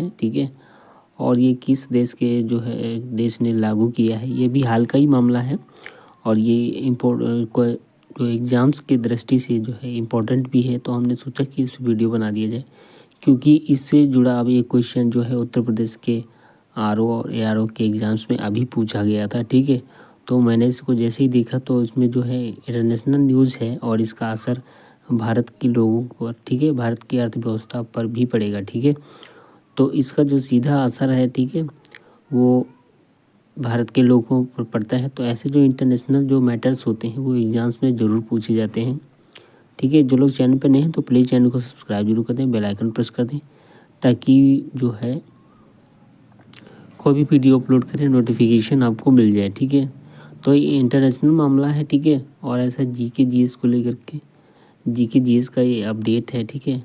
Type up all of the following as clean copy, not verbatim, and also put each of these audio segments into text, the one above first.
है, ठीक है। और ये किस देश के जो है देश ने लागू किया है, ये भी हाल का ही मामला है। और ये जो एग्ज़ाम्स की दृष्टि से जो है इम्पोर्टेंट भी है, तो हमने सोचा कि इस वीडियो बना दिया जाए, क्योंकि इससे जुड़ा अब ये क्वेश्चन जो है उत्तर प्रदेश के आरओ और एआरओ के एग्ज़ाम्स में अभी पूछा गया था, ठीक है। तो मैंने इसको जैसे ही देखा तो इसमें जो है इंटरनेशनल न्यूज़ है और इसका असर भारत के लोगों पर, ठीक है, भारत की अर्थव्यवस्था पर भी पड़ेगा, ठीक है। तो इसका जो सीधा असर है, ठीक है, वो भारत के लोगों पर पड़ता है। तो ऐसे जो इंटरनेशनल जो मैटर्स होते हैं वो एग्ज़ाम्स में ज़रूर पूछे जाते हैं, ठीक है। जो लोग चैनल पर नए हैं तो प्लीज़ चैनल को सब्सक्राइब जरूर कर दें, बेल आइकन प्रेस कर दें, ताकि जो है कोई भी वीडियो अपलोड करें नोटिफिकेशन आपको मिल जाए, ठीक है। तो ये इंटरनेशनल मामला है, ठीक है। और ऐसा जीके जीएस को लेकर के जीके जीएस का ये अपडेट है, ठीक है।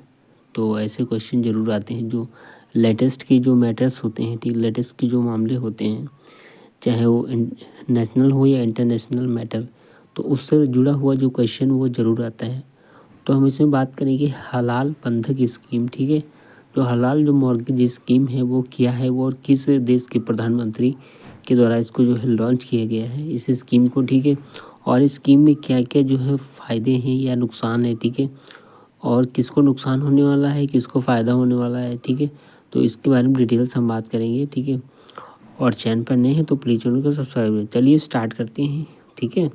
तो ऐसे क्वेश्चन ज़रूर आते हैं जो लेटेस्ट के जो मैटर्स होते हैं, ठीक, लेटेस्ट के जो मामले होते हैं, चाहे वो नेशनल हो या इंटरनेशनल मैटर, तो उससे जुड़ा हुआ जो क्वेश्चन वो ज़रूर आता है। तो हम इसमें बात करेंगे हलाल बंधक स्कीम, ठीक है। जो हलाल जो मॉर्गेज स्कीम है वो क्या है, वो और किस देश के प्रधानमंत्री के द्वारा इसको जो है लॉन्च किया गया है इस स्कीम को, ठीक है। और इस स्कीम में क्या क्या जो है फ़ायदे हैं या नुकसान है, ठीक है। और किसको नुकसान होने वाला है, किसको फ़ायदा होने वाला है, ठीक है। तो इसके बारे में डिटेल्स हम बात करेंगे, ठीक है। और चैनल पर नए हैं तो प्लीज़ चैनल को सब्सक्राइब करें। चलिए स्टार्ट करते हैं, ठीक है।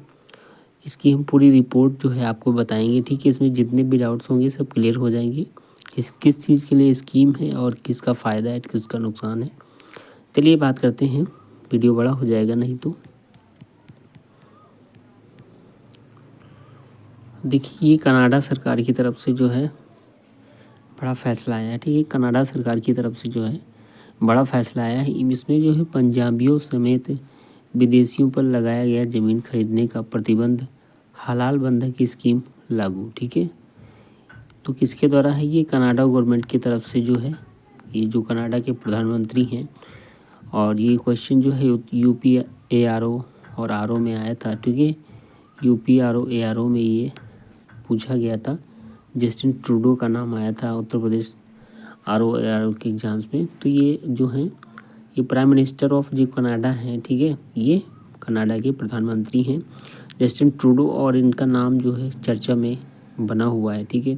इसकी हम पूरी रिपोर्ट जो है आपको बताएंगे, ठीक है। इसमें जितने भी डाउट्स होंगे सब क्लियर हो जाएंगे, किस चीज़ के लिए स्कीम है और किसका फ़ायदा है किसका नुकसान है। चलिए बात करते हैं, वीडियो बड़ा हो जाएगा नहीं तो। देखिए ये कनाडा सरकार की तरफ से जो है बड़ा फैसला आया है, ठीक है। कनाडा सरकार की तरफ से जो है बड़ा फैसला आया है। इसमें जो है पंजाबियों समेत विदेशियों पर लगाया गया ज़मीन खरीदने का प्रतिबंध, हलाल बंधक स्कीम लागू, ठीक है। तो किसके द्वारा है, ये कनाडा गवर्नमेंट की तरफ से जो है, ये जो कनाडा के प्रधानमंत्री हैं। और ये क्वेश्चन जो है यूपी एआरओ और आरओ में आया था, ठीक है। यूपी आरओ एआरओ में ये पूछा गया था, जस्टिन ट्रूडो का नाम आया था उत्तर प्रदेश आरओ एआरओ के एग्जाम्स में। तो ये जो है ये प्राइम मिनिस्टर ऑफ जो कनाडा हैं, ठीक है, ये कनाडा के प्रधानमंत्री हैं जस्टिन ट्रूडो, और इनका नाम जो है चर्चा में बना हुआ है, ठीक है।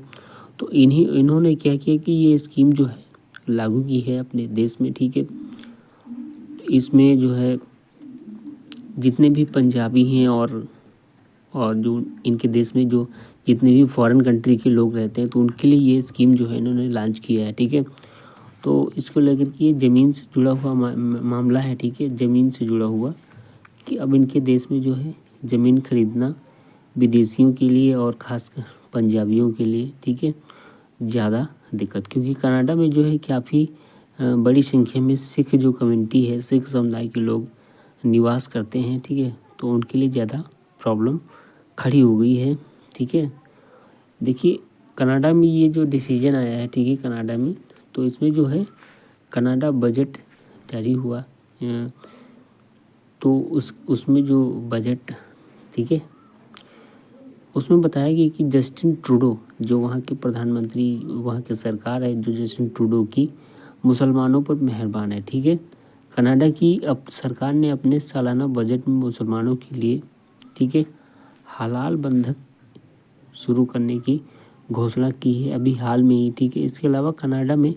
तो इन्होंने क्या किया कि ये स्कीम जो है लागू की है अपने देश में, ठीक है। इसमें जो है जितने भी पंजाबी हैं और जो इनके देश में जो जितने भी फॉरेन कंट्री के लोग रहते हैं, तो उनके लिए ये स्कीम जो है इन्होंने लॉन्च किया है, ठीक है। तो इसको लेकर के ये ज़मीन से जुड़ा हुआ मामला है, ठीक है। ज़मीन से जुड़ा हुआ कि अब इनके देश में जो है ज़मीन खरीदना विदेशियों के लिए और ख़ासकर पंजाबियों के लिए, ठीक है, ज़्यादा दिक्कत, क्योंकि कनाडा में जो है काफ़ी बड़ी संख्या में सिख जो कम्युनिटी है, सिख समुदाय के लोग निवास करते हैं, ठीक है। तो उनके लिए ज़्यादा प्रॉब्लम खड़ी हो गई है, ठीक है। देखिए कनाडा में ये जो डिसीजन आया है, ठीक है, कनाडा में, तो इसमें जो है कनाडा बजट जारी हुआ, तो उसमें जो बजट, ठीक है, उसमें बताया गया कि जस्टिन ट्रूडो जो वहाँ के प्रधानमंत्री, वहाँ की सरकार है जो जस्टिन ट्रूडो की मुसलमानों पर मेहरबान है, ठीक है। कनाडा की अब सरकार ने अपने सालाना बजट में मुसलमानों के लिए, ठीक है, हलाल बंधक शुरू करने की घोषणा की है अभी हाल में ही, ठीक है। इसके अलावा कनाडा में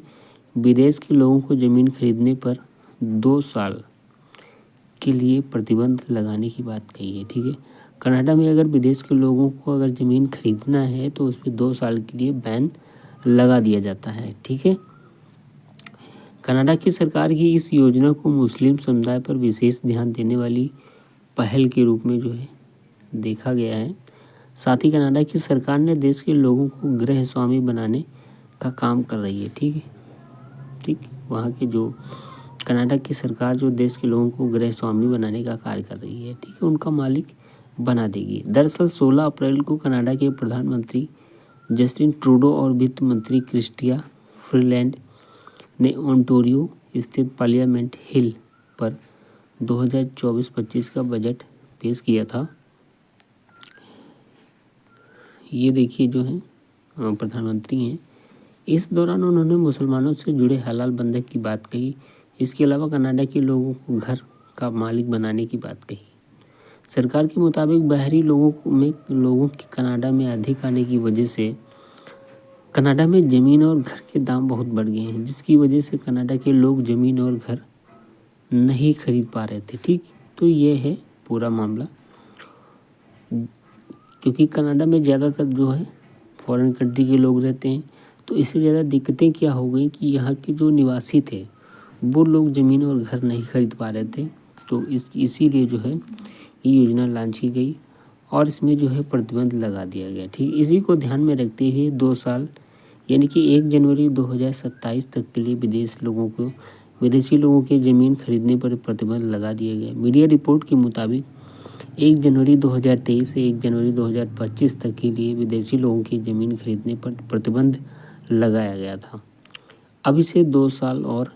विदेश के लोगों को ज़मीन खरीदने पर 2 साल के लिए प्रतिबंध लगाने की बात कही है, ठीक है। कनाडा में अगर विदेश के लोगों को अगर ज़मीन खरीदना है तो उस पर 2 साल के लिए बैन लगा दिया जाता है, ठीक है। कनाडा की सरकार की इस योजना को मुस्लिम समुदाय पर विशेष ध्यान देने वाली पहल के रूप में जो है देखा गया है। साथ ही कनाडा की सरकार ने देश के लोगों को गृह स्वामी बनाने का काम कर रही है, ठीक है, ठीक। वहाँ के जो कनाडा की सरकार जो देश के लोगों को गृह स्वामी बनाने का कार्य कर रही है, ठीक है, उनका मालिक बना देगी। दरअसल 16 अप्रैल को कनाडा के प्रधानमंत्री जस्टिन ट्रूडो और वित्त मंत्री क्रिस्टिया फ्रीलैंड ने ओंटारियो स्थित पार्लियामेंट हिल पर 2024-25 का बजट पेश किया था। ये देखिए जो है प्रधानमंत्री हैं, इस दौरान उन्होंने मुसलमानों से जुड़े हलाल बंधक की बात कही। इसके अलावा कनाडा के लोगों को घर का मालिक बनाने की बात कही। सरकार के मुताबिक बाहरी लोगों की कनाडा में अधिक आने की वजह से कनाडा में ज़मीन और घर के दाम बहुत बढ़ गए हैं, जिसकी वजह से कनाडा के लोग ज़मीन और घर नहीं खरीद पा रहे थे। ठीक, तो ये है पूरा मामला, क्योंकि कनाडा में ज़्यादातर जो है फॉरेन कंट्री के लोग रहते हैं। तो इससे ज़्यादा दिक्कतें क्या हो गई कि यहाँ के जो निवासी थे वो लोग ज़मीन और घर नहीं खरीद पा रहे थे। तो इसीलिए जो है ये योजना लॉन्च की गई और इसमें जो है प्रतिबंध लगा दिया गया। ठीक, इसी को ध्यान में रखते हुए 2 साल यानी कि 1 जनवरी 2027 तक के लिए विदेशी लोगों के ज़मीन खरीदने पर प्रतिबंध लगा दिया गया। मीडिया रिपोर्ट के मुताबिक 1 जनवरी 2023 से 1 जनवरी 2025 तक के लिए विदेशी लोगों की ज़मीन खरीदने पर प्रतिबंध लगाया गया था। अब इसे 2 साल और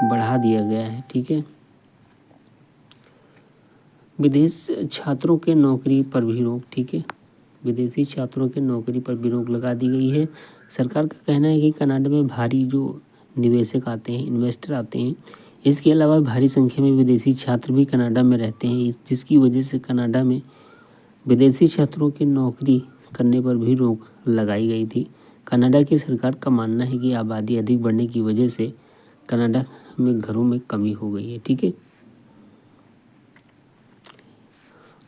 बढ़ा दिया गया है। ठीक है, विदेश छात्रों के नौकरी पर भी रोक। ठीक है, विदेशी छात्रों के नौकरी पर भी रोक लगा दी गई है। सरकार का कहना है कि कनाडा में भारी जो निवेशक आते हैं, इन्वेस्टर आते हैं, इसके अलावा भारी संख्या में विदेशी छात्र भी कनाडा में रहते हैं, जिसकी वजह से कनाडा में विदेशी छात्रों की नौकरी करने पर भी रोक लगाई गई थी। कनाडा की सरकार का मानना है कि आबादी अधिक बढ़ने की वजह से कनाडा में घरों में कमी हो गई है। ठीक है,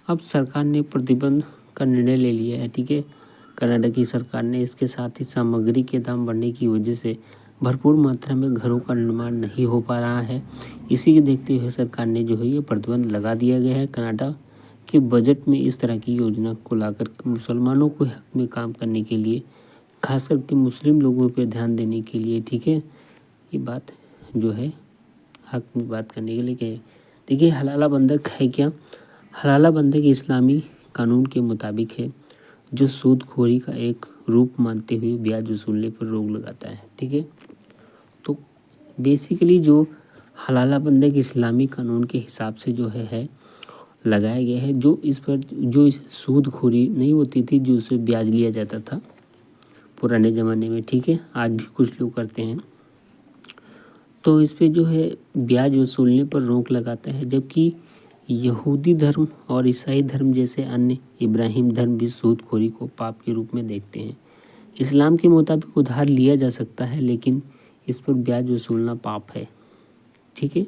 अब सरकार ने प्रतिबंध का निर्णय ले लिया है। ठीक है, कनाडा की सरकार ने इसके साथ ही सामग्री के दाम बढ़ने की वजह से भरपूर मात्रा में घरों का निर्माण नहीं हो पा रहा है। इसी के देखते हुए सरकार ने जो है ये प्रतिबंध लगा दिया गया है। कनाडा के बजट में इस तरह की योजना को लाकर मुसलमानों को हक में काम करने के लिए, खास करके मुस्लिम लोगों पर ध्यान देने के लिए, ठीक है, ये बात जो है हक में बात करने के लिए कहे। देखिए, हलाला बंधक है क्या? हलाला बंधक इस्लामी कानून के मुताबिक है जो सूदखोरी का एक रूप मानते हुए ब्याज वसूलने पर रोक लगाता है। ठीक है, तो बेसिकली जो हलाला बंधक इस्लामी कानून के हिसाब से जो है लगाया गया है, जो इस पर जो सूदखोरी नहीं होती थी, जो उसे ब्याज लिया जाता था पुराने ज़माने में। ठीक है, आज भी कुछ लोग करते हैं, तो इस पे जो है ब्याज वसूलने पर रोक लगाता है। जबकि यहूदी धर्म और ईसाई धर्म जैसे अन्य इब्राहिम धर्म भी सूदखोरी को पाप के रूप में देखते हैं। इस्लाम के मुताबिक उधार लिया जा सकता है, लेकिन इस पर ब्याज वसूलना पाप है। ठीक है,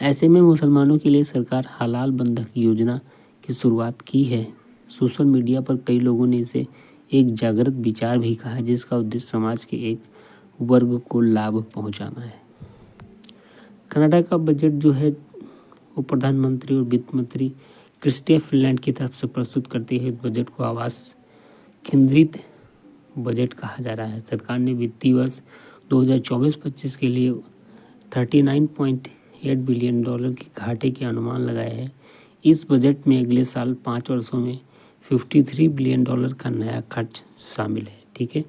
ऐसे में मुसलमानों के लिए सरकार हलाल बंधक योजना की शुरुआत की है। सोशल मीडिया पर कई लोगों ने इसे एक जागृत विचार भी कहा है, जिसका उद्देश्य समाज के एक वर्ग को लाभ पहुंचाना है। कनाडा का बजट जो है वो प्रधानमंत्री और वित्त मंत्री क्रिस्टिया फिनलैंड की तरफ से प्रस्तुत करते हैं। बजट को आवास केंद्रित बजट कहा जा रहा है। सरकार ने वित्तीय वर्ष 2024-25 के लिए $39.8 बिलियन के घाटे के अनुमान लगाए हैं। इस बजट में अगले साल 5 वर्षों में $53 बिलियन का नया खर्च शामिल है। ठीक है,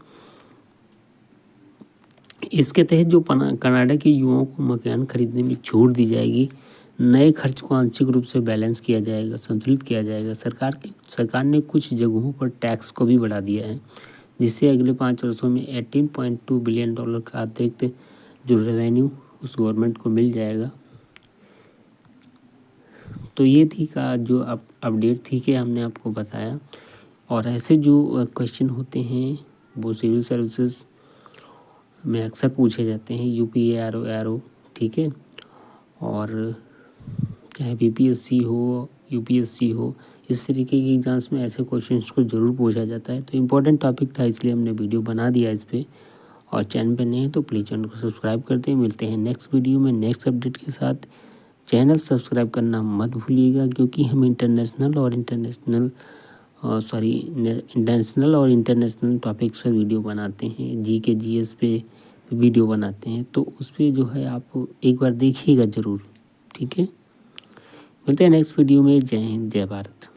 इसके तहत जो कनाडा के युवाओं को मकान खरीदने में छूट दी जाएगी, नए खर्च को आंशिक रूप से बैलेंस किया जाएगा, संतुलित किया जाएगा। सरकार ने कुछ जगहों पर टैक्स को भी बढ़ा दिया है, जिससे अगले 5 वर्षों में $18.2 बिलियन का अतिरिक्त जो रेवेन्यू उस गवर्नमेंट को मिल जाएगा। तो ये थी का जो अपडेट थी कि हमने आपको बताया। और ऐसे जो क्वेश्चन होते हैं वो सिविल सर्विसेज में अक्सर पूछे जाते हैं, यूपीएआरओ एआरओ। ठीक है, और चाहे बीपीएससी हो, यूपीएससी हो, इस तरीके की एग्जाम्स में ऐसे क्वेश्चंस को ज़रूर पूछा जाता है। तो इम्पोर्टेंट टॉपिक था, इसलिए हमने वीडियो बना दिया इस पर। और चैनल पर नए हैं तो प्लीज़ चैनल को सब्सक्राइब करते हैं। मिलते हैं नेक्स्ट वीडियो में नेक्स्ट अपडेट के साथ। चैनल सब्सक्राइब करना मत भूलिएगा, क्योंकि हम इंटरनेशनल और इंटरनेशनल टॉपिक्स पर वीडियो बनाते हैं। जीके जीएस पे वीडियो बनाते हैं, तो उस पर जो है आप एक बार देखिएगा ज़रूर। ठीक है, मिलते हैं नेक्स्ट वीडियो में। जय हिंद, जय भारत।